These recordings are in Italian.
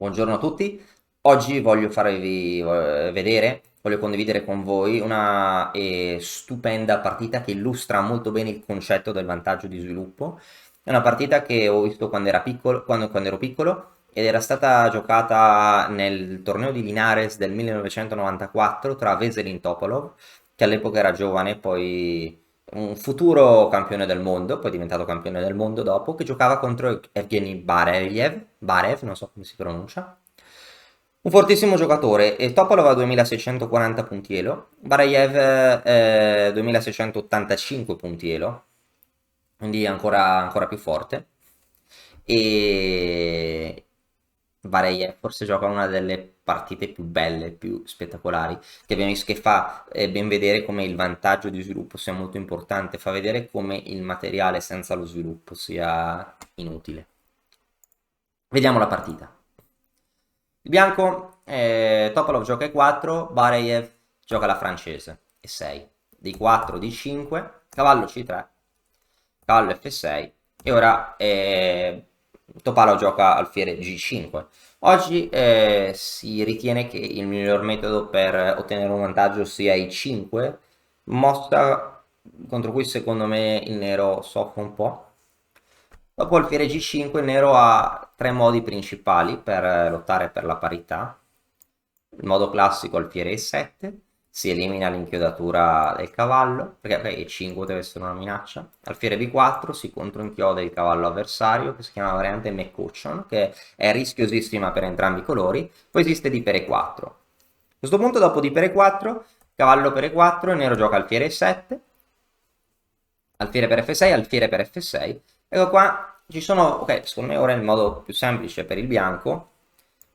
Buongiorno a tutti, oggi voglio farvi voglio condividere con voi una stupenda partita che illustra molto bene il concetto del vantaggio di sviluppo. È una partita che ho visto quando ero piccolo ed era stata giocata nel torneo di Linares del 1994 tra Veselin Topalov, che all'epoca era giovane, poi un futuro campione del mondo, poi diventato campione del mondo dopo, che giocava contro Evgeny Barev, non so come si pronuncia. Un fortissimo giocatore, e Topalov ha 2640 punti elo, Barayev 2685 punti elo, quindi ancora più forte. E Barayev forse gioca una delle partite più belle, più spettacolari che abbiamo visto, che fa ben vedere come il vantaggio di sviluppo sia molto importante, fa vedere come il materiale senza lo sviluppo sia inutile. Vediamo la partita. Il bianco, Topalov gioca e4, Bareyev gioca la francese, e6. D4, D5, cavallo C3, cavallo F6 e ora Topalov gioca alfiere G5. Oggi si ritiene che il miglior metodo per ottenere un vantaggio sia I5, mossa contro cui secondo me il nero soffre un po'. Dopo alfiere G5 il nero ha tre modi principali per lottare per la parità. Il modo classico alfiere E7, si elimina l'inchiodatura del cavallo, perché E5 deve essere una minaccia. Alfiere B4 si controinchioda il cavallo avversario, che si chiama variante McCutcheon, che è rischiosissima per entrambi i colori. Poi esiste D per E4. A questo punto, dopo D per E4, cavallo per E4, il nero gioca alfiere E7, alfiere per F6, alfiere per F6. Ecco qua, ci sono, ok, secondo me ora è il modo più semplice per il bianco,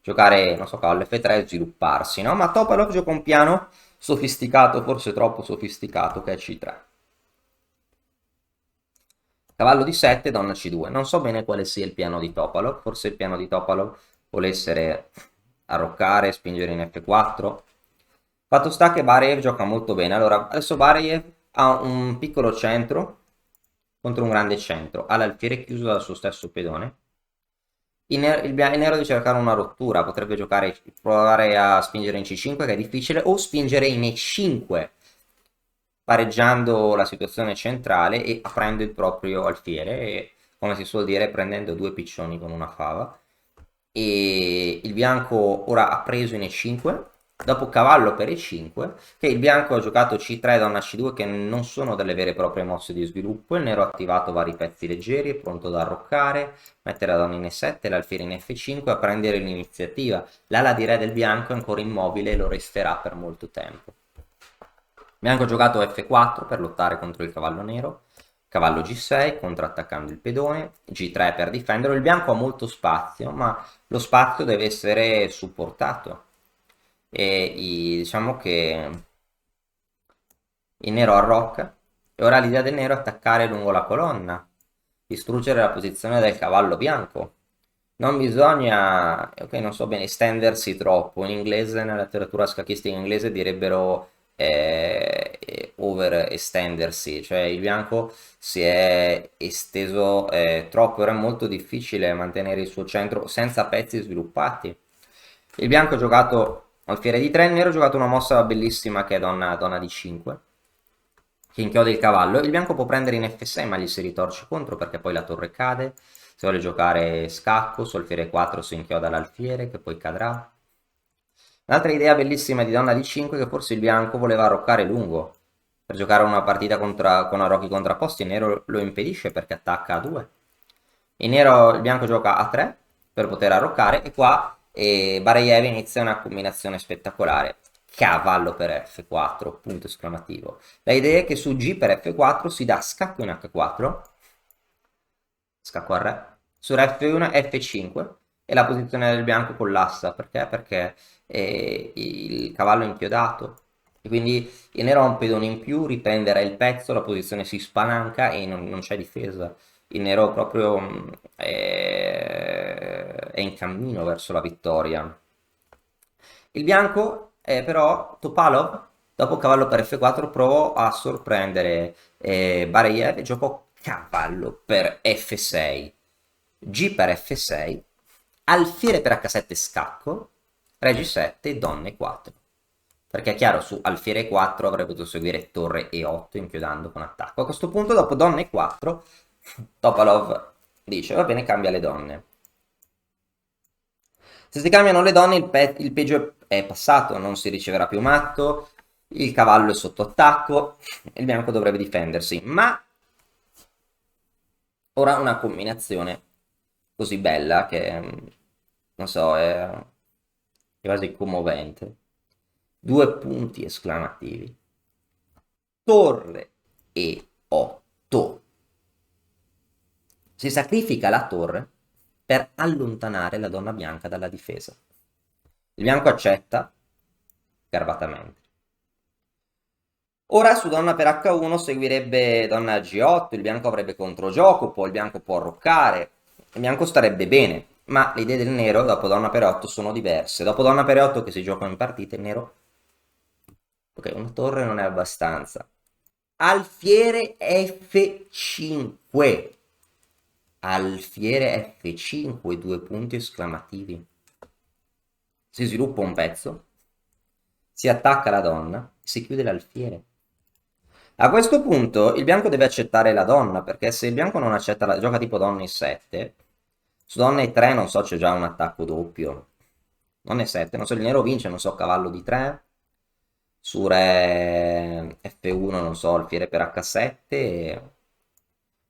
giocare, non so, cavallo F3 e svilupparsi, no? Ma Topalov gioca un piano sofisticato, forse troppo sofisticato, che è C3. Cavallo di 7, donna C2. Non so bene quale sia il piano di Topalov, forse il piano di Topalov vuole essere arroccare, spingere in F4. Fatto sta che Bareev gioca molto bene. Allora, adesso Bareev ha un piccolo centro contro un grande centro, ha l'alfiere chiuso dal suo stesso pedone. Il nero deve cercare una rottura, potrebbe provare a spingere in C5 che è difficile, o spingere in E5, pareggiando la situazione centrale e aprendo il proprio alfiere, e, come si suol dire, prendendo due piccioni con una fava. E il bianco ora ha preso in E5, dopo cavallo per E5, che il bianco ha giocato C3, donna C2, che non sono delle vere e proprie mosse di sviluppo. Il nero ha attivato vari pezzi leggeri, è pronto ad arroccare, mettere la donna in E7, l'alfiere in F5 a prendere l'iniziativa. L'ala di re del bianco è ancora immobile e lo resterà per molto tempo. Bianco ha giocato F4 per lottare contro il cavallo nero, cavallo G6 contrattaccando il pedone, G3 per difenderlo. Il bianco ha molto spazio, ma lo spazio deve essere supportato. E diciamo che il nero arrocca e ora l'idea del nero è attaccare lungo la colonna, distruggere la posizione del cavallo bianco. Non bisogna, ok, non so bene, estendersi troppo. In inglese, nella letteratura scacchistica inglese direbbero over estendersi, cioè il bianco si è esteso troppo, era molto difficile mantenere il suo centro senza pezzi sviluppati. Il bianco ha giocato alfiere di 3, il nero ha giocato una mossa bellissima che è donna di 5, che inchioda il cavallo. Il bianco può prendere in F6 ma gli si ritorce contro perché poi la torre cade. Se vuole giocare scacco, su alfiere 4 si inchioda l'alfiere che poi cadrà. Un'altra idea bellissima di donna di 5 è che forse il bianco voleva arroccare lungo per giocare una partita con arrocchi contrapposti. Il nero lo impedisce perché attacca a 2. Il bianco gioca a 3 per poter arroccare e qua Barayev inizia una combinazione spettacolare. Cavallo per F4, punto esclamativo. La idea è che su G per F4 si dà scacco in H4, scacco a re, su F1 F5 e la posizione del bianco collassa. Perché? Perché il cavallo è inchiodato e quindi il nero ha un pedone in più, riprenderà il pezzo, la posizione si spalanca e non c'è difesa. Il nero proprio è in cammino verso la vittoria. Il bianco, però, Topalov, dopo cavallo per F4, provò a sorprendere Barayev e giocò cavallo per F6, G per F6, alfiere per H7 scacco, re G7, donna E4. Perché è chiaro, su alfiere E4 avrei potuto seguire torre E8 inchiodando con attacco. A questo punto, dopo donna E4, Topalov dice, va bene, cambia le donne. Se si cambiano le donne, il peggio è passato, non si riceverà più matto, il cavallo è sotto attacco, il bianco dovrebbe difendersi. Ma ora una combinazione così bella che, non so, è quasi commovente. Due punti esclamativi. Torre E8. Si sacrifica la torre per allontanare la donna bianca dalla difesa. Il bianco accetta garbatamente. Ora su donna per H1 seguirebbe donna G8, il bianco avrebbe controgioco, poi il bianco può arroccare, il bianco starebbe bene, ma le idee del nero dopo donna per 8 sono diverse. Dopo donna per 8 che si gioca in partita, il nero... Ok, una torre non è abbastanza. Alfiere F5. Alfiere F5, due punti esclamativi. Si sviluppa un pezzo, si attacca la donna, si chiude l'alfiere. A questo punto il bianco deve accettare la donna, perché se il bianco non accetta la... gioca tipo donna E7, su donna E3 non so, c'è già un attacco doppio. Donna E7, non so, il nero vince, non so, cavallo di 3. Su re F1, non so, alfiere per H7.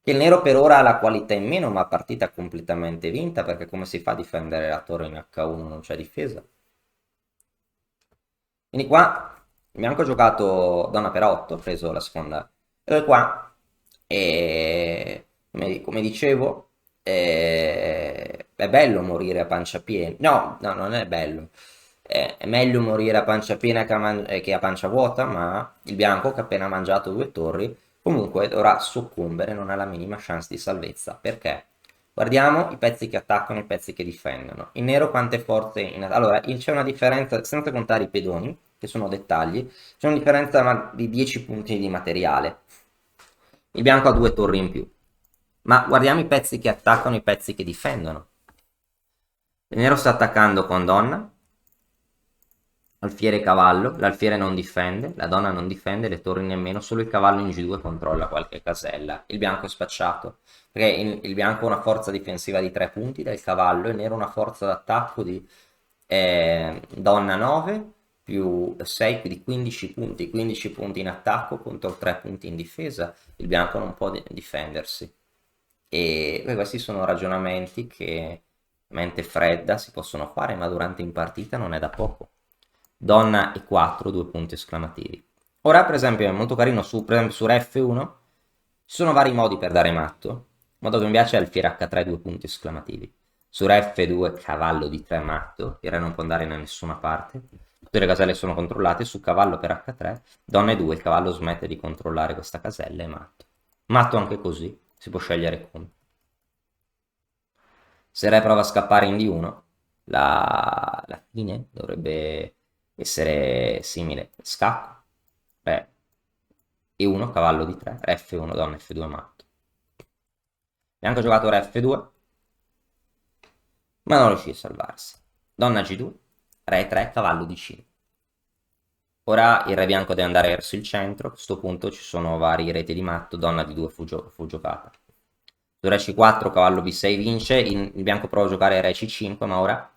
Che il nero per ora ha la qualità in meno, ma partita completamente vinta, perché come si fa a difendere la torre in H1? Non c'è difesa. Quindi qua il bianco ha giocato donna per 8, ha preso la seconda qua, e come dicevo, è bello morire a pancia piena. No, no, non è bello. È meglio morire a pancia piena che a pancia vuota, ma il bianco che ha appena mangiato due torri comunque dovrà soccombere, non ha la minima chance di salvezza. Perché? Guardiamo i pezzi che attaccano e i pezzi che difendono. Il nero quante forze... Allora, c'è una differenza, senza contare i pedoni, che sono dettagli, c'è una differenza di 10 punti di materiale. Il bianco ha due torri in più. Ma guardiamo i pezzi che attaccano e i pezzi che difendono. Il nero sta attaccando con donna, alfiere e cavallo, l'alfiere non difende, la donna non difende, le torri nemmeno, solo il cavallo in G2 controlla qualche casella. Il bianco è spacciato, perché il bianco ha una forza difensiva di 3 punti dal cavallo, il nero una forza d'attacco di donna 9 più 6, quindi 15 punti in attacco contro 3 punti in difesa. Il bianco non può difendersi. E questi sono ragionamenti che mente fredda si possono fare, ma durante in partita non è da poco. Donna E4, due punti esclamativi. Ora, per esempio, è molto carino per esempio, su F1 ci sono vari modi per dare matto. Il modo che mi piace è alfiere H3, due punti esclamativi. Su Re F2, cavallo di 3 matto, il re non può andare da nessuna parte. Tutte le caselle sono controllate. Su cavallo per H3, donna E2, il cavallo smette di controllare questa casella e matto. Matto anche così, si può scegliere come. Se Re prova a scappare in D1, la fine dovrebbe essere simile. Scacco, Re E1, cavallo di 3, Re F1, donna F2 matto. Bianco ha giocato Re F2, ma non riuscì a salvarsi. Donna G2, Re 3, cavallo di 5. Ora il re bianco deve andare verso il centro, a questo punto ci sono vari reti di matto, donna di 2 fu giocata. Su re C4, cavallo B6 vince, il bianco prova a giocare re C5, ma ora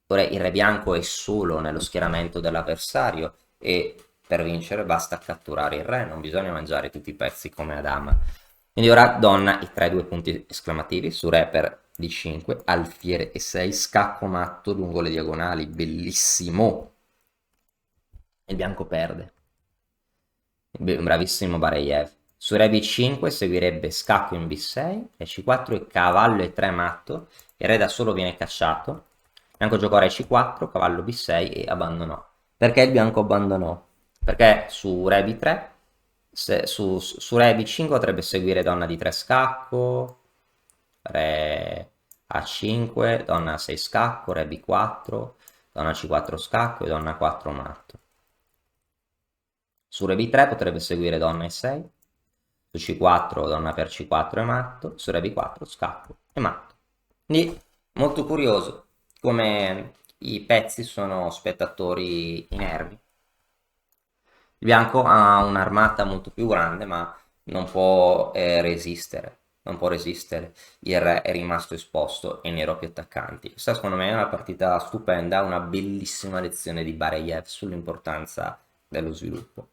il re bianco è solo nello schieramento dell'avversario e per vincere basta catturare il re, non bisogna mangiare tutti i pezzi come a dama. Quindi ora donna e 3, due punti esclamativi, su re per D5, alfiere e 6, scacco matto lungo le diagonali, bellissimo. Il bianco perde. Bravissimo Bareyev. Su re b5 seguirebbe scacco in b6, re c4 e cavallo e 3 matto. Il re da solo viene cacciato. Bianco giocò re c4, cavallo b6 e abbandonò. Perché il bianco abbandonò? Perché su re b3, su re b5 potrebbe seguire donna di 3 scacco, re a5, donna a 6 scacco, re b4, donna c4 scacco e donna 4 matto. Su re b3 potrebbe seguire donna e6, su c4 donna per c4 e matto, su re b4 scacco e matto. Quindi Molto curioso come i pezzi sono spettatori inermi. Il bianco ha un'armata molto più grande, ma non può resistere. Non può resistere. Il re è rimasto esposto e nero più attaccanti. Questa secondo me è una partita stupenda, una bellissima lezione di Bareyev sull'importanza dello sviluppo.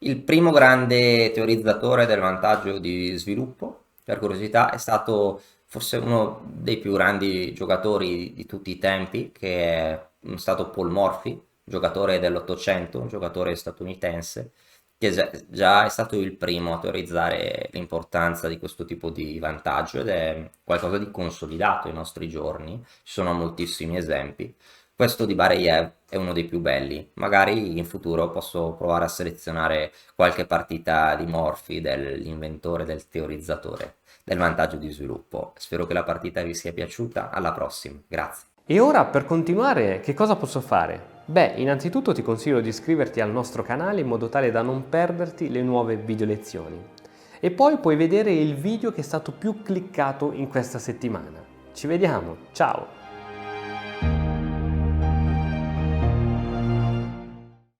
Il primo grande teorizzatore del vantaggio di sviluppo, per curiosità, è stato forse uno dei più grandi giocatori di tutti i tempi, che è stato Paul Morphy, giocatore dell'Ottocento, un giocatore statunitense, che già è stato il primo a teorizzare l'importanza di questo tipo di vantaggio ed è qualcosa di consolidato ai nostri giorni. Ci sono moltissimi esempi. Questo di Bareyev è uno dei più belli. Magari in futuro posso provare a selezionare qualche partita di Morphy, dell'inventore, del teorizzatore del vantaggio di sviluppo. Spero che la partita vi sia piaciuta. Alla prossima. Grazie. E ora per continuare che cosa posso fare? Beh, innanzitutto ti consiglio di iscriverti al nostro canale in modo tale da non perderti le nuove video lezioni. E poi puoi vedere il video che è stato più cliccato in questa settimana. Ci vediamo, ciao!